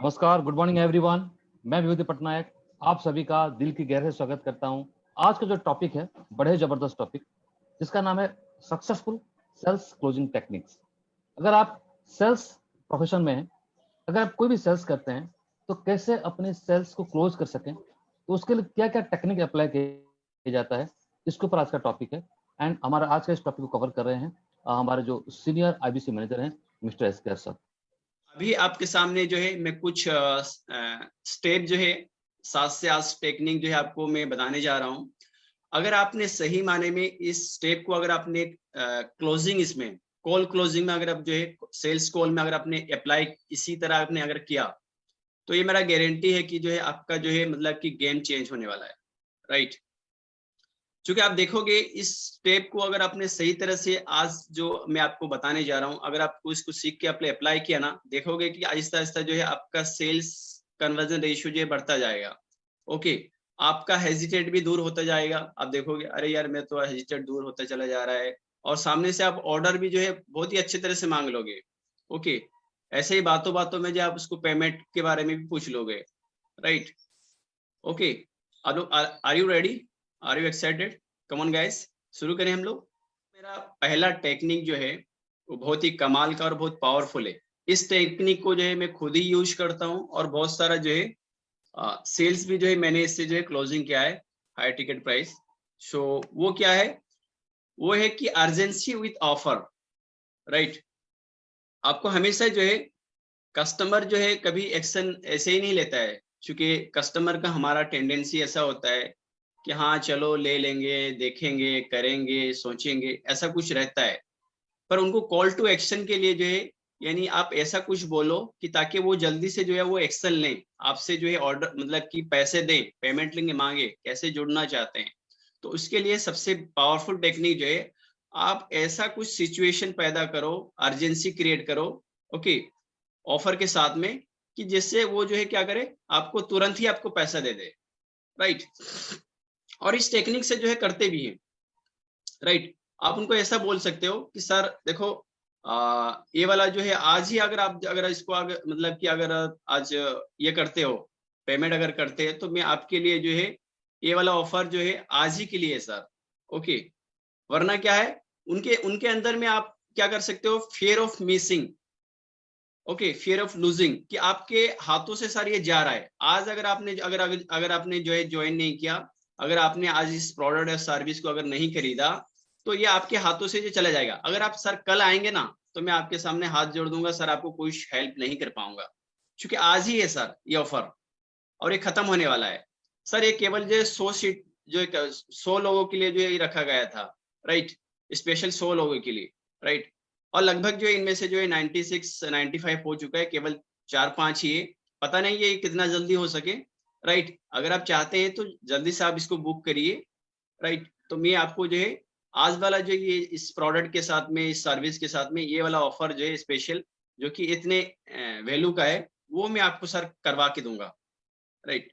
नमस्कार, good morning everyone. मैं विभूति पटनायक आप सभी का दिल की गहरे से स्वागत करता हूं। आज का जो टॉपिक है बड़े जबरदस्त टॉपिक, जिसका नाम है सक्सेसफुल सेल्स क्लोजिंग टेक्निक्स। अगर आप सेल्स प्रोफेशन में हैं, अगर आप कोई भी सेल्स करते हैं, तो कैसे अपने सेल्स को क्लोज कर सकें, तो उसके लिए क्या क्या टेक्निक अप्लाई किया जाता है, इसके ऊपर आज का टॉपिक है। एंड हमारा आज का इस टॉपिक को कवर कर रहे हैं हमारे जो सीनियर आईबीसी मैनेजर हैं, मिस्टर एसकेआर सर। अभी आपके सामने जो है मैं कुछ स्टेप जो है 7 से 8 टेक्निक जो है आपको मैं बताने जा रहा हूं। अगर आपने सही माने में इस स्टेप को अगर आपने क्लोजिंग इसमें कॉल क्लोजिंग में अगर आप जो है सेल्स कॉल में अगर आपने अप्लाई इसी तरह आपने अगर किया, तो ये मेरा गारंटी है कि जो है आपका जो है मतलब कि गेम चेंज होने वाला है। राइट, क्योंकि आप देखोगे इस स्टेप को अगर आपने सही तरह से आज जो मैं आपको बताने जा रहा हूं, अगर आपको इसको सीख के आपने अप्लाई किया ना, देखोगे कि आहिस्ता आहिस्ता जो है आपका सेल्स कन्वर्जन रेशियो जो है बढ़ता जाएगा। ओके, आपका हेजिटेट भी दूर होता जाएगा। आप देखोगे अरे यार मैं तो हेजिटेट दूर होता चला जा रहा है, और सामने से आप ऑर्डर भी जो है बहुत ही अच्छी तरह से मांग लोगे। ओके, ऐसे ही बातों बातों में जो आप उसको पेमेंट के बारे में भी पूछ लोगे। Right, okay, are you ready? Are you excited? Come on guys, शुरू करें हम लोग। मेरा पहला टेक्निक जो है वो बहुत ही कमाल का और बहुत पावरफुल है। इस टेक्निक को जो है मैं खुद ही यूज करता हूँ, और बहुत सारा जो है सेल्स भी जो है मैंने इससे जो है क्लोजिंग किया है, हाई टिकट प्राइस। सो वो क्या है? वो है कि अर्जेंसी विथ ऑफर। राइट, आपको हमेशा जो है कस्टमर जो है कभी एक्शन ऐसे ही नहीं लेता है, क्योंकि कस्टमर का हमारा टेंडेंसी ऐसा होता है कि हाँ चलो ले लेंगे, देखेंगे, करेंगे, सोचेंगे, ऐसा कुछ रहता है। पर उनको कॉल टू एक्शन के लिए जो है, यानी आप ऐसा कुछ बोलो कि ताकि वो जल्दी से जो है वो एक्शन लें, आपसे जो है ऑर्डर मतलब कि पैसे दें, पेमेंट लेंगे, मांगे, कैसे जुड़ना चाहते हैं। तो उसके लिए सबसे पावरफुल टेक्निक जो है, आप ऐसा कुछ सिचुएशन पैदा करो, अर्जेंसी क्रिएट करो, ओके, ऑफर के साथ में, कि जिससे वो जो है क्या करे, आपको तुरंत ही आपको पैसा दे दे। राइट, और इस टेक्निक से जो है करते भी हैं। राइट, आप उनको ऐसा बोल सकते हो कि सर देखो ये वाला जो है आज ही अगर इसको मतलब कि अगर आज ये करते हो, पेमेंट अगर करते हैं, तो मैं आपके लिए जो है ये वाला ऑफर जो है आज ही के लिए है सर। ओके, वरना क्या है, उनके उनके अंदर में आप क्या कर सकते हो, fear of missing, okay, fear of losing, कि आपके हाथों से सर ये जा रहा है। आज अगर आपने जो है ज्वाइन नहीं किया, अगर आपने आज इस प्रोडक्ट या सर्विस को अगर नहीं खरीदा, तो ये आपके हाथों से जो चला जाएगा। अगर आप सर कल आएंगे ना, तो मैं आपके सामने हाथ जोड़ दूंगा सर, आपको कोई हेल्प नहीं कर पाऊंगा, क्योंकि आज ही है सर ये ऑफर, और ये खत्म होने वाला है। सर ये केवल जो 100 सीट जो 100 लोगों के लिए जो ये रखा गया था। राइट, स्पेशल 100 लोगों के लिए। राइट, और लगभग जो इनमें से जो है 96 95 हो चुका है, केवल 4-5 ही है। पता नहीं ये कितना जल्दी हो सके। राइट, अगर आप चाहते हैं तो जल्दी से आप इसको बुक करिए। राइट, तो मैं आपको जो है आज वाला जो ये इस प्रोडक्ट के साथ में, इस सर्विस के साथ में ये वाला ऑफर जो है स्पेशल, जो कि इतने वैल्यू का है, वो मैं आपको सर करवा के दूंगा। राइट,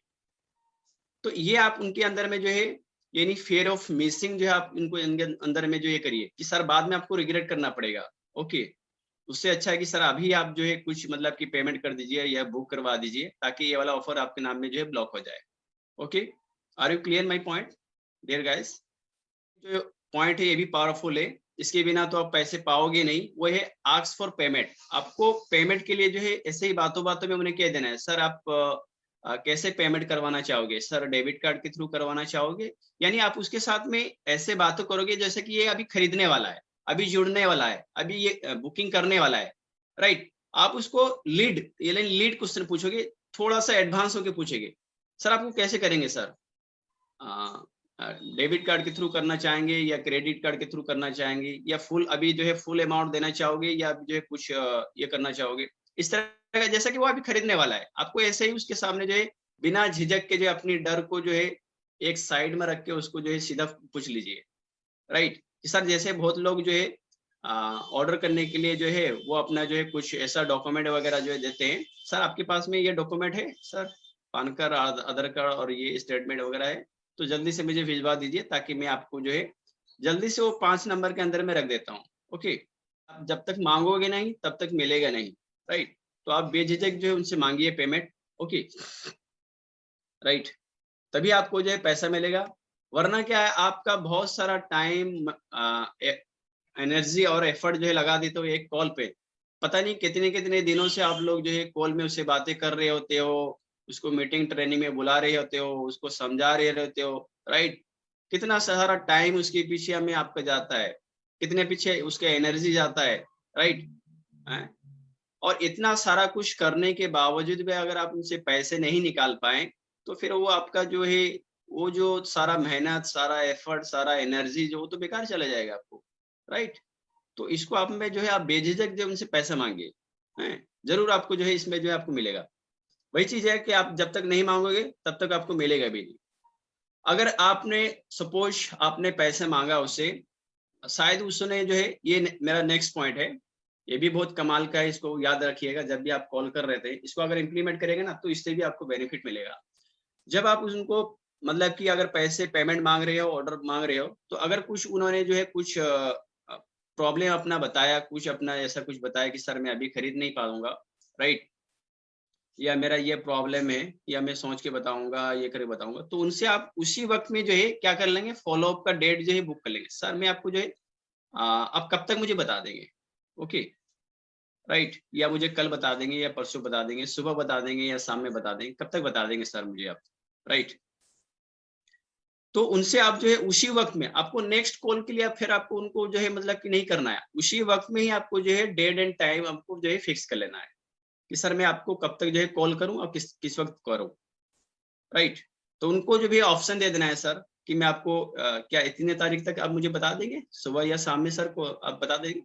तो ये आप उनके अंदर में जो है, यानी फियर ऑफ मिसिंग जो है, आप इनको इनके अंदर में जो ये करिए कि सर बाद में आपको रिग्रेट करना पड़ेगा। ओके, उससे अच्छा है कि सर अभी आप जो है कुछ मतलब कि पेमेंट कर दीजिए या बुक करवा दीजिए, ताकि ये वाला ऑफर आपके नाम में जो है ब्लॉक हो जाए। Okay, are you clear my point dear guys? जो पॉइंट है ये भी पावरफुल है, इसके बिना तो आप पैसे पाओगे नहीं। वो है आस्क फॉर पेमेंट। आपको पेमेंट के लिए जो है ऐसे ही बातों बातों में उन्हें कह देना है, सर आप कैसे पेमेंट करवाना चाहोगे, सर डेबिट कार्ड के थ्रू करवाना चाहोगे, यानी आप उसके साथ में ऐसे बातें करोगे जैसे कि ये अभी खरीदने वाला है, अभी जुड़ने वाला है, अभी ये बुकिंग करने वाला है। राइट, आप उसको लीड क्वेश्चन पूछोगे, थोड़ा सा एडवांस होके पूछेंगे, सर आपको कैसे करेंगे सर, डेबिट कार्ड के थ्रू करना चाहेंगे या क्रेडिट कार्ड के थ्रू करना चाहेंगे, या फुल अभी जो है फुल अमाउंट देना चाहोगे, या जो है कुछ ये करना चाहोगे। इस तरह का, जैसा कि वो अभी खरीदने वाला है, आपको ऐसे ही उसके सामने जो है बिना झिझक के जो है अपनी डर को जो है एक साइड में रख के उसको जो है सीधा पूछ लीजिए। राइट, सर जैसे बहुत लोग जो है ऑर्डर करने के लिए जो है वो अपना जो है कुछ ऐसा डॉक्यूमेंट वगैरह जो है देते हैं, सर आपके पास में ये डॉक्यूमेंट है सर, पान कार्ड, आधार कार्ड और ये स्टेटमेंट वगैरह है, तो जल्दी से मुझे भिजवा दीजिए, ताकि मैं आपको जो है जल्दी से वो 5 नंबर के अंदर में रख देता हूँ। ओके, आप जब तक मांगोगे नहीं तब तक मिलेगा नहीं। राइट, तो आप बेझिझक जो है उनसे मांगिए पेमेंट, ओके, राइट, तभी आपको जो है पैसा मिलेगा। वरना क्या है, आपका बहुत सारा टाइम, एनर्जी और एफर्ट जो है लगा देते हो एक कॉल पे, पता नहीं कितने कितने दिनों से आप लोग जो है कॉल में उससे बातें कर रहे होते हो, उसको मीटिंग ट्रेनिंग में बुला रहे होते हो, उसको समझा रहे होते हो, राइट, कितना सारा टाइम उसके पीछे हमें आपका जाता है, कितने पीछे उसका एनर्जी जाता है, राइट, और इतना सारा कुछ करने के बावजूद भी अगर आप उनसे पैसे नहीं निकाल पाए, तो फिर वो आपका जो है वो जो सारा मेहनत, सारा एफर्ट, सारा एनर्जी जो तो बेकार चला जाएगा आपको, राइट। तो इसको आप में जो है आप बेझिझक जो उनसे पैसा मांगे, हैं, जरूर आपको जो है इसमें जो है आपको मिलेगा। वही चीज है कि आप जब तक नहीं मांगोगे तब तक आपको मिलेगा भी नहीं। अगर आपने सपोज आपने पैसे मांगा उससे, शायद उसने जो है, ये मेरा नेक्स्ट पॉइंट है, ये भी बहुत कमाल का है, इसको याद रखिएगा जब भी आप कॉल कर रहे थे, इसको अगर इंप्लीमेंट करेंगे ना तो इससे भी आपको बेनिफिट मिलेगा। जब आप उनको मतलब कि अगर पैसे पेमेंट मांग रहे हो, ऑर्डर मांग रहे हो, तो अगर कुछ उन्होंने जो है कुछ प्रॉब्लम अपना बताया, कुछ अपना ऐसा कुछ बताया कि सर मैं अभी खरीद नहीं पाऊंगा, राइट, या मेरा ये प्रॉब्लम है, या मैं सोच के बताऊंगा, ये करके बताऊंगा, तो उनसे आप उसी वक्त में जो है क्या कर लेंगे, फॉलो अप का डेट जो है बुक कर लेंगे। सर मैं आपको जो है आप कब तक मुझे बता देंगे, ओके, राइट, या मुझे कल बता देंगे, या परसों बता देंगे, सुबह बता देंगे, या शाम में बता देंगे, कब तक बता देंगे सर मुझे आप, राइट। तो उनसे आप जो है उसी वक्त में, आपको नेक्स्ट कॉल के लिए फिर आपको उनको जो है मतलब कि नहीं करना है, उसी वक्त में ही आपको जो है डेट एंड टाइम आपको जो है फिक्स कर लेना है कि सर मैं आपको कब तक जो है कॉल करूं और किस किस वक्त करूं, राइट। तो उनको जो भी ऑप्शन दे देना है सर कि मैं आपको क्या इतने तारीख तक आप मुझे बता देंगे, सुबह या शाम में सर को आप बता देंगे,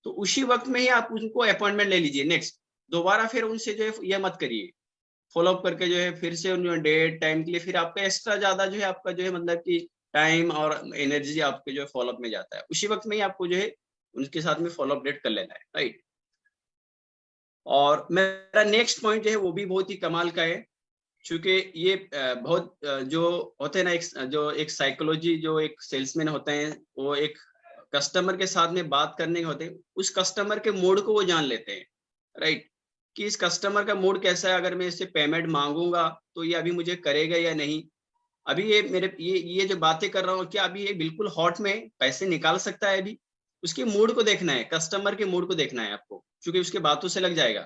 तो उसी वक्त में ही आप उनको अपॉइंटमेंट ले लीजिए नेक्स्ट। दोबारा फिर उनसे जो है यह मत करिए, फॉलो अप करके जो है फिर से उन डेट टाइम के लिए फिर आपका एक्स्ट्रा ज्यादा जो है आपका जो है मतलब कि टाइम और एनर्जी आपके जो है फॉलो अप में जाता है। उसी वक्त में ही आपको जो है उनके साथ में फॉलो अप डेट कर लेना है, राइट। और मेरा नेक्स्ट पॉइंट जो है वो भी बहुत ही कमाल का है, क्योंकि ये बहुत जो होते हैं ना, जो एक साइकोलॉजी जो एक सेल्समैन होते हैं, वो एक कस्टमर के साथ में बात करने के होते हैं, उस कस्टमर के मूड को वो जान लेते हैं, राइट, कि इस कस्टमर का मूड कैसा है, अगर मैं इससे पेमेंट मांगूंगा तो ये अभी मुझे करेगा या नहीं, अभी ये मेरे ये जो बातें कर रहा हूँ क्या अभी ये बिल्कुल हॉट में पैसे निकाल सकता है, अभी उसके मूड को देखना है, कस्टमर के मूड को देखना है आपको, क्योंकि उसके बातों से लग जाएगा।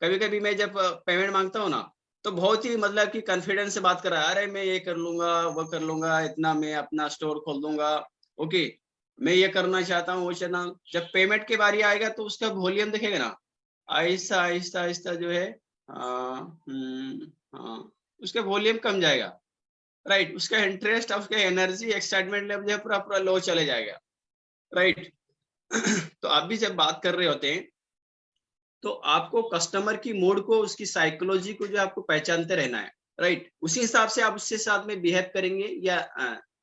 कभी कभी मैं जब पेमेंट मांगता हूँ ना, तो बहुत ही मतलब कि कॉन्फिडेंस से बात कर रहा है, अरे मैं ये कर लूंगा, वो कर लूंगा, इतना मैं अपना स्टोर खोल दूंगा, ओके, मैं ये करना चाहता हूँ, वो चाहता हूँ। जब पेमेंट की बारी आएगा तो उसका वॉल्यूम देखेगा ना, आहिस्ता आहिस्ता आहिस्ता जो है उसका वॉल्यूम कम जाएगा, राइट, उसका इंटरेस्ट, उसका एनर्जी, एक्साइटमेंट लेवल जो है पूरा पूरा लो चले जाएगा, राइट। तो आप भी जब बात कर रहे होते हैं तो आपको कस्टमर की मूड को, उसकी साइकोलॉजी को जो आपको पहचानते रहना है, राइट, उसी हिसाब से आप उसके साथ में बिहेव करेंगे या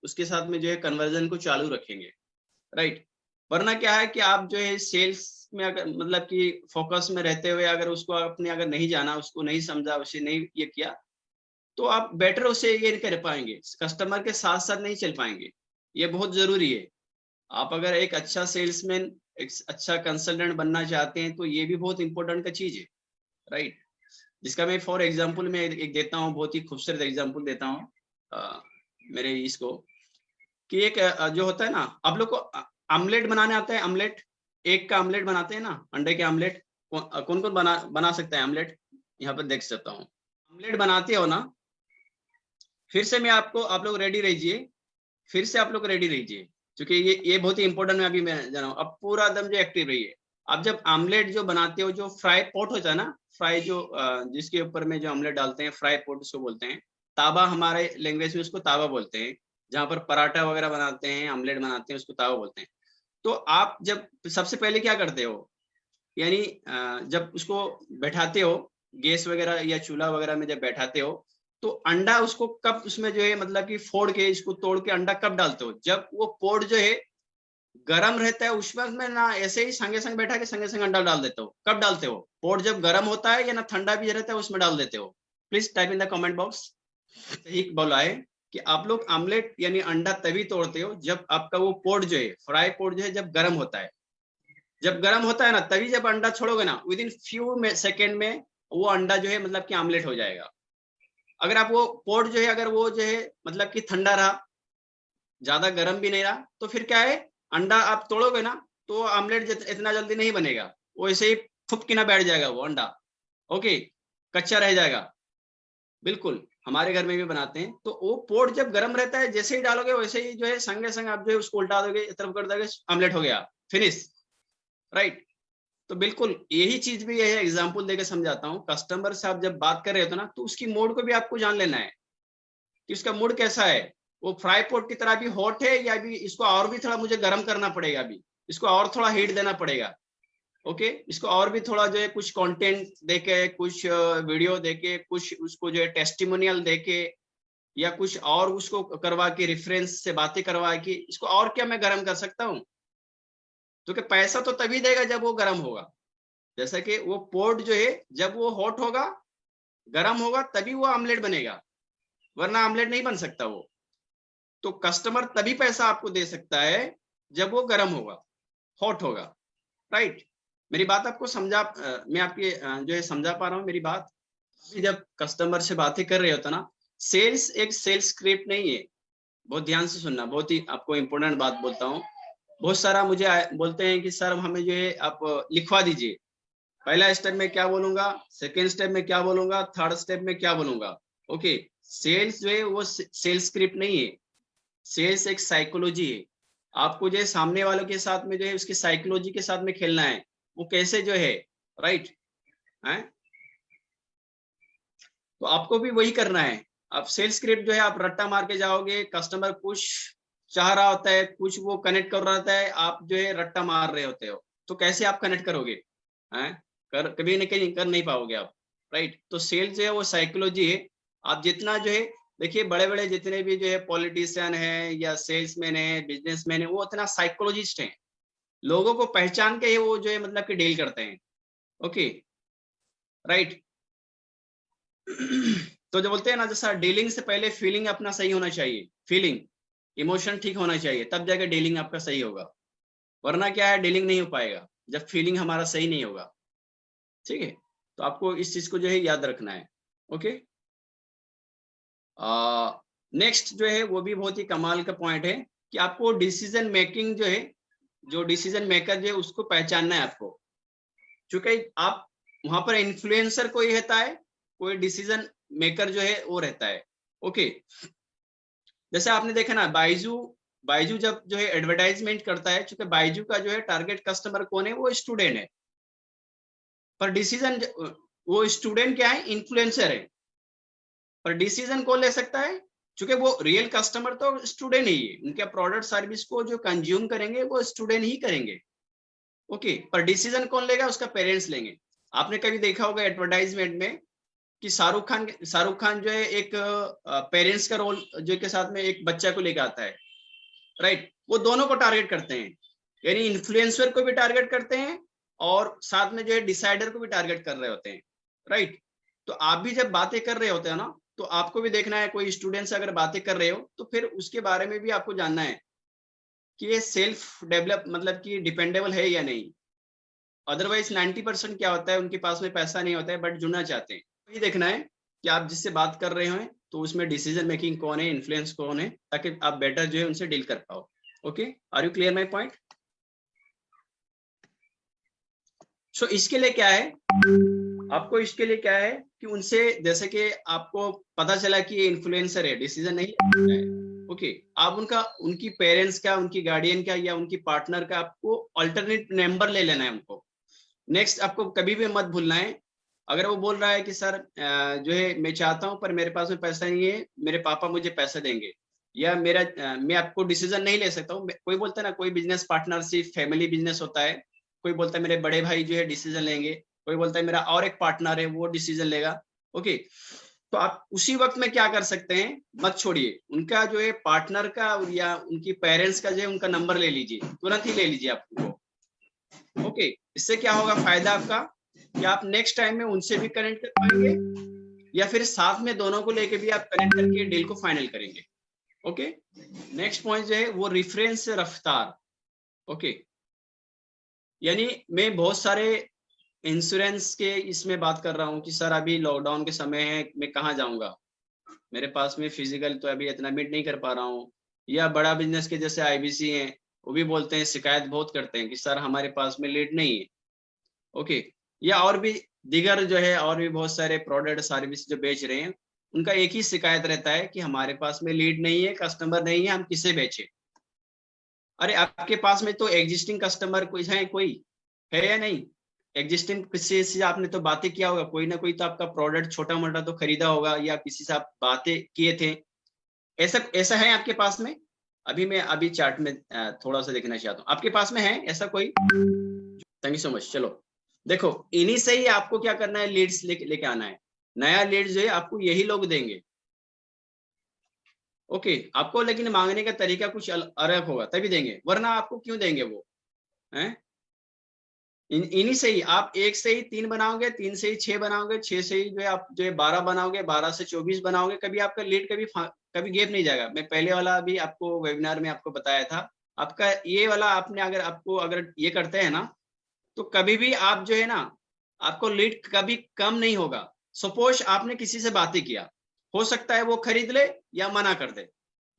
उसके साथ में जो है कन्वर्जन को चालू रखेंगे, राइट। वरना क्या है कि आप जो है सेल्स में अगर मतलब कि फोकस में रहते हुए अगर उसको आपने अगर नहीं जाना, उसको नहीं समझा, उसे नहीं ये किया, तो आप बेटर उसे ये नहीं कर पाएंगे, कस्टमर के साथ साथ नहीं चल पाएंगे। ये बहुत जरूरी है। आप अगर एक अच्छा सेल्समैन, एक अच्छा कंसल्टेंट बनना चाहते हैं तो ये भी बहुत इंपॉर्टेंट का चीज है, राइट। जिसका मैं फॉर एग्जांपल में एक देता हूँ, बहुत ही खूबसूरत एग्जांपल देता हूँ मेरे इसको, कि एक जो होता है ना, आप लोग को आमलेट बनाने आता है, आमलेट, एग का आमलेट बनाते हैं ना, अंडे के आमलेट, कौन कौन बना सकता है आमलेट, यहाँ पर देख सकता हूँ। आमलेट बनाते हो ना, फिर से मैं आपको, आप लोग रेडी रहिए, फिर से आप लोग रेडी रहिए, क्योंकि ये बहुत ही इंपॉर्टेंट है, अभी मैं जाना हूँ। अब पूरा दम जो एक्टिव रहिए। आप जब आमलेट जो बनाते हो, जो फ्राई पॉट होता है ना, फ्राई जो जिसके ऊपर में जो आमलेट डालते हैं, फ्राई पॉट उसको बोलते हैं, तावा हमारे लैंग्वेज में उसको तावा बोलते हैं, जहाँ पर पराठा वगैरह बनाते हैं, आमलेट बनाते हैं, उसको तावा बोलते हैं। तो आप जब सबसे पहले क्या करते हो, यानी जब उसको बैठाते हो गैस वगैरह या चूल्हा वगैरह में जब बैठाते हो, तो अंडा उसको कब उसमें जो है मतलब कि फोड़ के, इसको तोड़ के अंडा कब डालते हो, जब वो पोर्ट जो है गरम रहता है, उसमें ना ऐसे ही संगे संग बैठा के संगे संग अंडा डाल देते हो। कब डालते हो, पोर्ट जब गरम होता है या ना ठंडा भी रहता है उसमें डाल देते हो? Please type in the comment box. सही बोला है कि आप लोग आमलेट यानी अंडा तभी तोड़ते हो जब आपका वो पोर्ट जो है, फ्राई पोर्ट जो है, जब गर्म होता है। जब गर्म होता है ना, तभी जब अंडा छोड़ोगे ना, विद इन फ्यू सेकेंड में वो अंडा जो है मतलब कि आमलेट हो जाएगा। अगर आप वो पोर्ट जो है, अगर वो जो है मतलब कि ठंडा रहा, ज्यादा गर्म भी नहीं रहा, तो फिर क्या है, अंडा आप तोड़ोगे ना तो आमलेट इतना जल्दी नहीं बनेगा, वो ऐसे ही फुप के ना बैठ जाएगा वो अंडा। ओके, कच्चा रह जाएगा। बिल्कुल, हमारे घर में भी बनाते हैं। तो वो पोर्ट जब गर्म रहता है, जैसे ही डालोगे वैसे ही जो है संगे संग आप जो है उसको उल्टा दोगे, इस तरफ कर दोगे, आमलेट हो गया, फिनिश, राइट। तो बिल्कुल यही चीज भी है, एग्जाम्पल देकर समझाता हूँ। कस्टमर से आप जब बात कर रहे हो ना, तो उसकी मोड को भी आपको जान लेना है कि उसका मूड कैसा है। वो फ्राई पोर्ट की तरह भी हॉट है, या भी इसको और भी थोड़ा मुझे गर्म करना पड़ेगा, अभी इसको और थोड़ा हीट देना पड़ेगा। ओके, इसको और भी थोड़ा जो है कुछ कंटेंट देके, कुछ वीडियो देके, कुछ उसको जो है टेस्टिमोनियल देके, या कुछ और उसको करवा के, रेफरेंस से बातें करवा के, इसको और क्या मैं गर्म कर सकता हूँ। तो कि पैसा तो तभी देगा जब वो गर्म होगा। जैसा कि वो पोर्ट जो है जब वो हॉट होगा, गर्म होगा, तभी वो आमलेट बनेगा, वरना आमलेट नहीं बन सकता वो। तो कस्टमर तभी पैसा आपको दे सकता है जब वो गर्म होगा, हॉट होगा, राइट। मेरी बात आपको समझा, मैं आपकी जो है समझा पा रहा हूँ मेरी बात। जब कस्टमर से बातें कर रहे होता ना, सेल्स एक सेल्स स्क्रिप्ट नहीं है। बहुत ध्यान से सुनना, बहुत ही आपको इंपॉर्टेंट बात बोलता हूँ। बहुत सारा मुझे बोलते हैं कि सर हमें जो है आप लिखवा दीजिए, पहला स्टेप में क्या बोलूंगा, सेकेंड स्टेप में क्या बोलूंगा, थर्ड स्टेप में क्या बोलूंगा। ओके, सेल्स जो है वो सेल्स स्क्रिप्ट नहीं है। सेल्स एक साइकोलॉजी है। आपको जो है सामने वालों के साथ में जो है उसकी साइकोलॉजी के साथ में खेलना है, वो कैसे जो है, राइट है। तो आपको भी वही करना है। आप सेल्स स्क्रिप्ट जो है आप रट्टा मार के जाओगे, कस्टमर कुछ चाह रहा होता है, कुछ वो कनेक्ट कर रहा होता है, आप जो है रट्टा मार रहे होते हो, तो कैसे आप कनेक्ट करोगे, हैं? कभी न कहीं कर नहीं पाओगे आप, राइट। तो सेल्स जो है वो साइकोलॉजी है। आप जितना जो है, देखिए बड़े बड़े जितने भी जो है पॉलिटिशियन है या सेल्समैन है, बिजनेसमैन है, वो उतना साइकोलॉजिस्ट है। लोगों को पहचान के ही वो जो है मतलब कि डील करते हैं। Okay, right. तो जो बोलते हैं ना, जैसा डीलिंग से पहले फीलिंग अपना सही होना चाहिए, फीलिंग, इमोशन ठीक होना चाहिए, तब जाके डीलिंग आपका सही होगा। वरना क्या है, डीलिंग नहीं हो पाएगा जब फीलिंग हमारा सही नहीं होगा। ठीक है, तो आपको इस चीज को जो है याद रखना है। ओके, नेक्स्ट जो है वो भी बहुत ही कमाल का पॉइंट है कि आपको डिसीजन मेकिंग जो है, जो डिसीजन मेकर जो है उसको पहचानना है आपको। क्योंकि आप वहां पर इन्फ्लुएंसर कोई रहता है, कोई डिसीजन मेकर जो है वो रहता है। ओके, जैसे आपने देखा ना, बाइजू बाइजू जब जो है एडवर्टाइजमेंट करता है, क्योंकि बाइजू का जो है टारगेट कस्टमर कौन है, वो स्टूडेंट है। पर डिसीजन, वो स्टूडेंट क्या है, इन्फ्लुएंसर है। पर डिसीजन कौन ले सकता है, क्योंकि वो रियल कस्टमर तो स्टूडेंट ही है, उनके प्रोडक्ट सर्विस को जो कंज्यूम करेंगे वो स्टूडेंट ही करेंगे। ओके, पर डिसीजन कौन लेगा, उसका पेरेंट्स लेंगे। आपने कभी देखा होगा एडवर्टाइजमेंट में कि शाहरुख खान जो है एक पेरेंट्स का रोल जो के साथ में एक बच्चा को लेकर आता है, राइट। वो दोनों को टारगेट करते हैं, यानी इन्फ्लुएंसर को भी टारगेट करते हैं और साथ में जो है डिसाइडर को भी टारगेट कर रहे होते हैं, राइट। तो आप भी जब बातें कर रहे होते हो ना, तो आपको भी देखना है, कोई स्टूडेंट से अगर बातें कर रहे हो तो फिर उसके बारे में भी आपको जानना है कि ये सेल्फ डेवलप मतलब कि डिपेंडेबल है या नहीं। अदरवाइज 90% क्या होता है, उनके पास में पैसा नहीं होता है बट जुड़ना चाहते हैं। ये देखना है कि आप जिससे बात कर रहे हो तो उसमें डिसीजन मेकिंग कौन है, इन्फ्लुएंस कौन है, ताकि आप बेटर जो है उनसे डील कर पाओ। Okay, are you clear my point? So इसके लिए क्या है, आपको इसके लिए क्या है कि उनसे, जैसे कि आपको पता चला कि ये इन्फ्लुएंसर है, डिसीजन नहीं है, ओके, आप उनकी पेरेंट्स का, उनकी गार्डियन का या उनकी पार्टनर का आपको अल्टरनेट नंबर ले लेना है उनको। नेक्स्ट आपको कभी भी मत भूलना है, अगर वो बोल रहा है कि सर जो है मैं चाहता हूं पर मेरे पास में पैसा नहीं है, मेरे पापा मुझे पैसा देंगे, या मैं आपको डिसीजन नहीं ले सकता हूँ। कोई बोलता है ना, कोई बिजनेस पार्टनरशिप फैमिली बिजनेस होता है, कोई बोलता है मेरे बड़े भाई जो है डिसीजन लेंगे, कोई बोलता है मेरा और एक पार्टनर है वो डिसीजन लेगा। ओके, तो आप उसी वक्त में क्या कर सकते हैं, मत छोड़िए उनका जो है पार्टनर का या उनकी पेरेंट्स का जो है उनका नंबर ले लीजिए, तुरंत ही ले लीजिए आप उनको। ओके, इससे क्या होगा फायदा आपका कि आप नेक्स्ट टाइम में उनसे भी कनेक्ट कर पाएंगे, या फिर साथ में दोनों को लेके भी आप कनेक्ट करके डील को फाइनल करेंगे। ओके, नेक्स्ट पॉइंट जो है वो रेफरेंस रफ्तार। ओके, यानी मैं बहुत सारे इंश्योरेंस के इसमें बात कर रहा हूँ कि सर अभी लॉकडाउन के समय है, मैं कहाँ जाऊंगा, मेरे पास में फिजिकल तो अभी इतना मीट नहीं कर पा रहा हूँ। या बड़ा बिजनेस के जैसे आईबीसी हैं, वो भी बोलते हैं, शिकायत बहुत करते हैं कि सर हमारे पास में लीड नहीं है। ओके, या और भी दीगर जो है, और भी बहुत सारे प्रोडक्ट सर्विस जो बेच रहे हैं, उनका एक ही शिकायत रहता है कि हमारे पास में लीड नहीं है, कस्टमर नहीं है, हम किसे बेचे। अरे आपके पास में तो एग्जिस्टिंग कस्टमर कोई है या नहीं? एग्जिस्टिंग किसी से आपने तो बातें किया होगा, कोई ना कोई तो आपका प्रोडक्ट छोटा मोटा तो खरीदा होगा, या किसी से आप बातें किए थे। ऐसा ऐसा है आपके पास में? अभी चार्ट में थोड़ा सा देखना चाहता हूँ, आपके पास में है ऐसा कोई? Thank you so much. चलो देखो, इन्हीं से ही आपको क्या करना है, लीड्स लेके आना है। नया लीड जो है आपको यही लोग देंगे। ओके, आपको लेकिन मांगने का तरीका कुछ अलग होगा, तभी देंगे, वरना आपको क्यों देंगे वो हैं? इन्हीं से ही आप 1 से ही 3 बनाओगे, 3 से ही 6 बनाओगे, 6 से ही जो है आप जो है 12 बनाओगे, 12 से 24 बनाओगे, कभी आपका लीड कभी गैप नहीं जाएगा। मैं पहले वाला भी आपको वेबिनार में आपको बताया था, आपका ये वाला आपने अगर ये करते हैं ना, तो कभी भी आप जो है ना, आपको लीड कभी कम नहीं होगा। सपोज आपने किसी से बातें किया, हो सकता है वो खरीद ले या मना कर दे,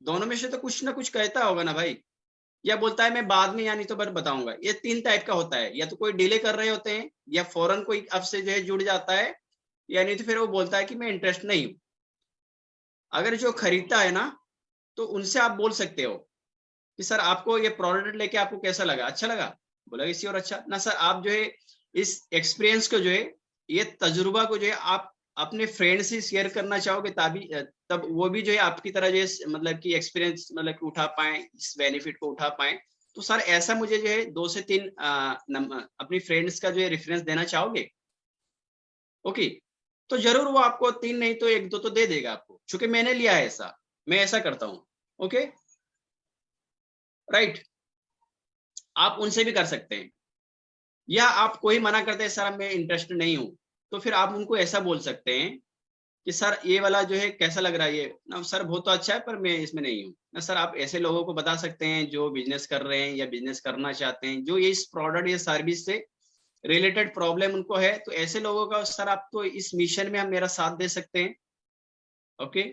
दोनों में से तो कुछ ना कुछ कहता होगा ना भाई, या बोलता है मैं बाद में यानी तो बताऊंगा। ये 3 टाइप का होता है, या तो कोई डिले कर रहे होते हैं, या फौरन कोई आपसे जो है जुड़ जाता है, या नहीं तो फिर वो बोलता है कि मैं इंटरेस्ट नहीं हूं। अगर जो खरीदता है ना, तो उनसे आप बोल सकते हो कि सर आपको ये प्रोडक्ट लेके आपको कैसा लगा, अच्छा लगा? बोला इसी और अच्छा ना सर, आप जो है इस एक्सपीरियंस को जो है, ये तजुर्बा को जो है आप अपने फ्रेंड से शेयर करना चाहोगे, तब वो भी जो है आपकी तरह जो है मतलब कि एक्सपीरियंस मतलब कि उठा पाए, इस बेनिफिट को उठा पाए। तो सर ऐसा मुझे जो है 2 से 3 अपनी फ्रेंड्स का जो है रेफरेंस देना चाहोगे? ओके, तो जरूर वो आपको 3 नहीं तो 1-2 तो दे देगा आपको, क्योंकि मैंने लिया है ऐसा, मैं ऐसा करता हूँ। ओके, राइट, आप उनसे भी कर सकते हैं। या आप कोई मना करते हैं सर मैं इंटरेस्टेड नहीं हूं, तो फिर आप उनको ऐसा बोल सकते हैं कि सर ये वाला जो है कैसा लग रहा है, ये ना सर बहुत तो अच्छा है पर मैं इसमें नहीं हूँ ना सर। आप ऐसे लोगों को बता सकते हैं जो बिजनेस कर रहे हैं या बिजनेस करना चाहते हैं, जो ये इस प्रोडक्ट या सर्विस से रिलेटेड प्रॉब्लम उनको है, तो ऐसे लोगों का सर आप तो इस मिशन में आप मेरा साथ दे सकते हैं। ओके,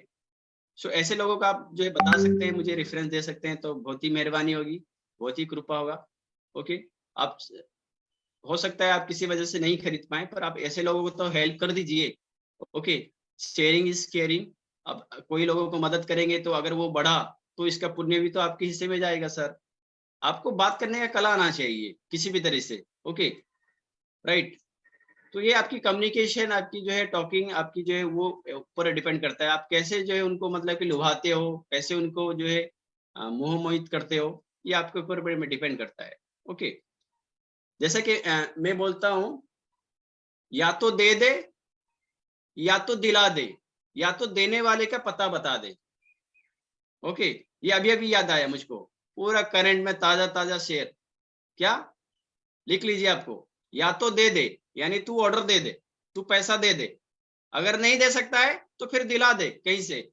सो ऐसे लोगों का आप जो है बता सकते हैं, मुझे रेफरेंस दे सकते हैं, तो बहुत ही मेहरबानी होगी, बहुत ही कृपा होगा। ओके, आप हो सकता है आप किसी वजह से नहीं खरीद पाए, पर आप ऐसे लोगों को तो हेल्प कर दीजिए। Okay, sharing is caring. अब कोई लोगों को मदद करेंगे तो अगर वो बढ़ा, तो इसका पुण्य भी तो आपके हिस्से में जाएगा सर। आपको बात करने का कला आना चाहिए किसी भी तरह से। ओके, राइट, तो ये आपकी कम्युनिकेशन, आपकी जो है टॉकिंग, आपकी जो है वो ऊपर डिपेंड करता है, आप कैसे जो है उनको मतलब कि लुभाते हो, कैसे उनको जो है मोह मोहित करते हो, ये आपके ऊपर बड़े में डिपेंड करता है। ओके, जैसे कि मैं बोलता हूं, या तो दे दे या तो दिला दे, या तो देने वाले का पता बता दे। ओके, ये अभी अभी याद आया मुझको, पूरा करंट में ताजा ताजा शेयर। क्या लिख लीजिए आपको, या तो दे दे यानी तू ऑर्डर दे दे, तू पैसा दे दे, अगर नहीं दे सकता है तो फिर दिला दे कहीं से।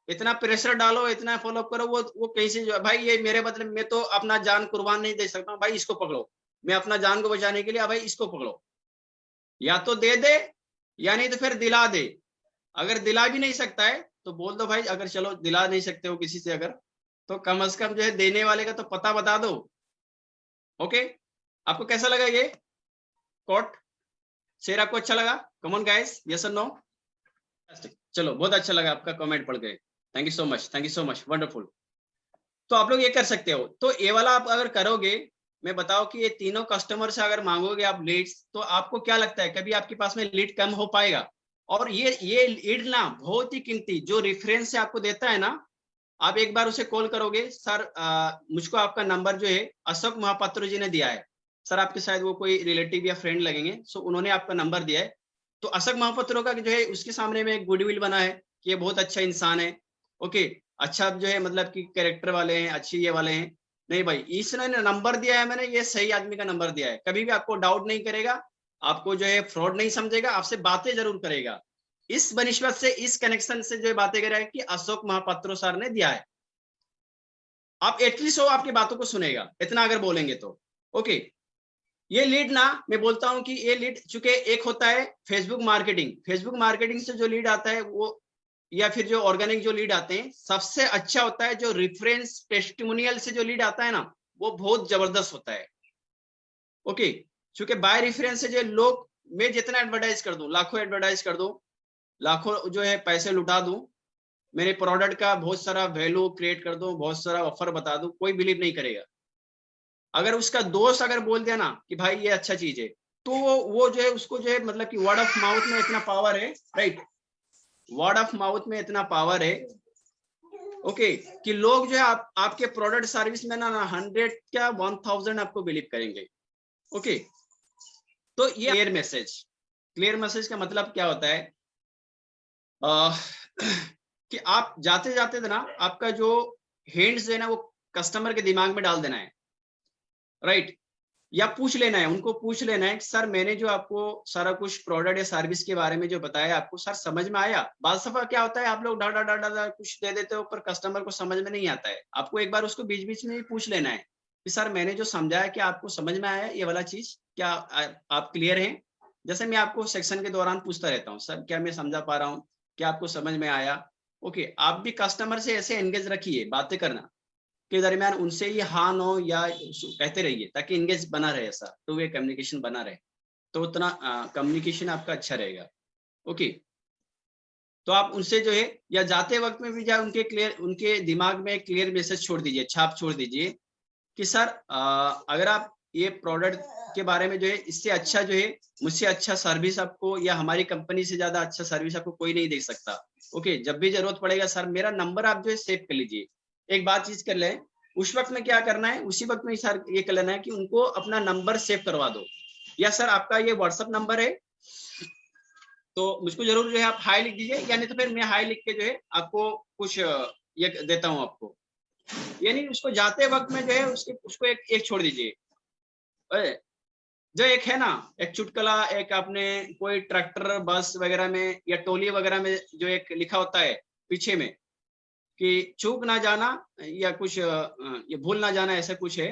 इतना प्रेशर डालो, इतना फॉलो करो, वो कहीं से जो भाई ये मेरे बदले मैं तो अपना जान कुर्बान नहीं दे सकता, भाई इसको पकड़ो, मैं अपना जान को बचाने के लिए भाई इसको पकड़ो। या तो दे दे या नहीं तो फिर दिला दे। अगर दिला भी नहीं सकता है तो बोल दो भाई, अगर चलो दिला नहीं सकते हो किसी से अगर, तो कम से कम जो है देने वाले का तो पता बता दो। ओके, आपको कैसा लगा ये कोट शेर? आपको अच्छा लगा? कम ऑन गाइस, यस और नो? चलो, बहुत अच्छा लगा आपका कमेंट पढ़ के, thank you so much, thank you so much, wonderful. तो आप लोग ये कर सकते हो, तो ये वाला आप अगर करोगे, मैं बताओ कि ये तीनों कस्टमर से अगर मांगोगे आप लीड्स, तो आपको क्या लगता है कभी आपके पास में लीड कम हो पाएगा? और ये लीड ना बहुत ही कीमती, जो रेफरेंस से आपको देता है ना, आप एक बार उसे कॉल करोगे, सर मुझको आपका नंबर जो है अशोक महापात्र जी ने दिया है, सर आपके शायद वो कोई रिलेटिव या फ्रेंड लगेंगे, सो उन्होंने आपका नंबर दिया है। तो अशोक महापात्रों का जो है उसके सामने में एक गुडविल बना है कि ये बहुत अच्छा इंसान है। ओके, अच्छा जो है मतलब कि कैरेक्टर वाले हैं, अच्छी ये वाले हैं, नहीं भाई इसने नंबर दिया है, मैंने ये सही आदमी का नंबर दिया है, कभी भी आपको डाउट नहीं करेगा, आपको जो है फ्रॉड नहीं समझेगा, आपसे बातें जरूर करेगा, इस बनिस्बत से, इस कनेक्शन से जो है बातें करेगा कि अशोक महापात्रो सर ने दिया है। आप एटलीस्ट वो आपकी बातों को सुनेगा, इतना अगर बोलेंगे तो। ओके, ये लीड ना, मैं बोलता हूं कि ये लीड, चूंकि एक होता है फेसबुक मार्केटिंग से जो लीड आता है वो, या फिर जो ऑर्गेनिक जो लीड आते हैं, सबसे अच्छा होता है जो रेफरेंस टेस्टिमोनियल से जो लीड आता है ना, वो बहुत जबरदस्त होता है। ओके, चूंकि बाय रेफरेंस से जो लोग, मैं जितना एडवर्टाइज कर दूं, लाखों एडवर्टाइज कर दूं, लाखों जो है पैसे लुटा दूं, मेरे प्रोडक्ट का बहुत सारा वैल्यू क्रिएट कर दूं, बहुत सारा ऑफर बता दूं, कोई बिलीव नहीं करेगा। अगर उसका दोस्त अगर बोल दिया ना कि भाई ये अच्छा चीज है, तो वो जो है उसको जो है मतलब कि वर्ड ऑफ माउथ में इतना पावर है, राइट, वर्ड ऑफ माउथ में इतना पावर है, ओके, कि लोग जो है आपके प्रोडक्ट सर्विस में ना 100 क्या 1000 आपको बिलीव करेंगे। ओके, तो ये क्लियर मैसेज का मतलब क्या होता है, कि आप जाते जाते ना आपका जो हैंड्स है ना वो कस्टमर के दिमाग में डाल देना है, राइट, या पूछ लेना है, उनको पूछ लेना है कि सर मैंने जो आपको सारा कुछ प्रोडक्ट या सर्विस के बारे में जो बताया आपको सर समझ में आया। बाल सफा क्या होता है, आप लोग डा डा डा डा कुछ दे देते हो पर कस्टमर को समझ में नहीं आता है। आपको एक बार उसको बीच बीच में ही पूछ लेना है कि सर मैंने जो समझाया क्या आपको समझ में आया ये वाला चीज, क्या आप क्लियर हैं? जैसे मैं आपको सेक्शन के दौरान पूछता रहता हूँ, सर क्या मैं समझा पा रहा हूँ, क्या आपको समझ में आया? ओके, आप भी कस्टमर से ऐसे एंगेज रखिए, बातें करना के दरमियान उनसे ये हाँ नो या कहते रहिए, ताकि एंगेज बना रहे, ऐसा तो वे कम्युनिकेशन बना रहे, तो उतना कम्युनिकेशन आपका अच्छा रहेगा। ओके, तो आप उनसे जो है या जाते वक्त में भी जाए उनके दिमाग में क्लियर मैसेज छोड़ दीजिए, छाप छोड़ दीजिए कि सर अगर आप ये प्रोडक्ट के बारे में जो है इससे अच्छा जो है मुझसे अच्छा सर्विस आपको या हमारी कंपनी से ज्यादा अच्छा सर्विस आपको कोई नहीं दे सकता। ओके, जब भी जरूरत पड़ेगा सर मेरा नंबर आप जो है सेव कर लीजिए। एक बात चीज कर लें, उस वक्त में क्या करना है, उसी वक्त में सर ये कर लेना है कि उनको अपना नंबर सेव करवा दो, या सर आपका ये व्हाट्सएप नंबर है तो मुझको जरूर जो है आप हाई लिख दीजिए, या नहीं तो फिर मैं हाई लिख के जो है आपको कुछ ये देता हूँ आपको, यानी उसको जाते वक्त में जो है उसको एक छोड़ दीजिए। जो एक है ना एक चुटकुला, एक आपने कोई ट्रैक्टर बस वगैरह में या टोली वगैरह में जो एक लिखा होता है पीछे में कि चूक ना जाना या कुछ ये भूल ना जाना, ऐसा कुछ है,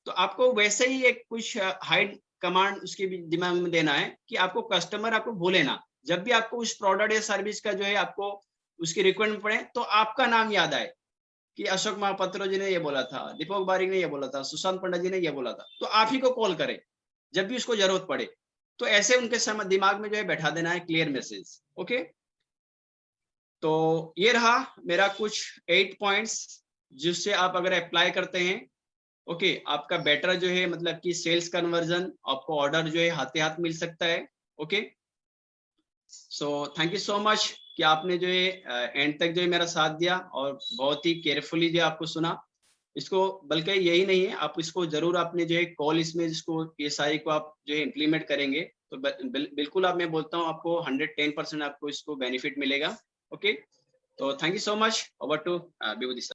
तो आपको वैसे ही एक कुछ हाइड कमांड उसके भी दिमाग में देना है कि आपको कस्टमर आपको भूले ना, जब भी आपको उस प्रोडक्ट या सर्विस का जो है आपको उसकी रिक्वायरमेंट पड़े तो आपका नाम याद आए कि अशोक महापात्रो जी ने ये बोला था, दीपक बारिक ने ये बोला था, सुशांत पंडित जी ने ये बोला था, तो आप ही को कॉल करें जब भी उसको जरूरत पड़े। तो ऐसे उनके दिमाग में जो है बैठा देना है क्लियर मैसेज। ओके, तो ये रहा मेरा कुछ 8 पॉइंट्स जिससे आप अगर अप्लाई करते हैं, ओके, आपका बेटर जो है मतलब कि सेल्स कन्वर्जन, आपको ऑर्डर जो है हाथे हाथ मिल सकता है। Okay, so thank you so much कि आपने जो है एंड तक जो है मेरा साथ दिया और बहुत ही केयरफुली जो आपको सुना। इसको बल्कि यही नहीं है, आप इसको जरूर आपने जो है कॉल इसमें इसको ये सारी को आप जो है इम्प्लीमेंट करेंगे तो बिल्कुल आप, मैं बोलता हूँ आपको 110% आपको इसको बेनिफिट मिलेगा। ओके, तो thank you so much, over to Vibhuti sir.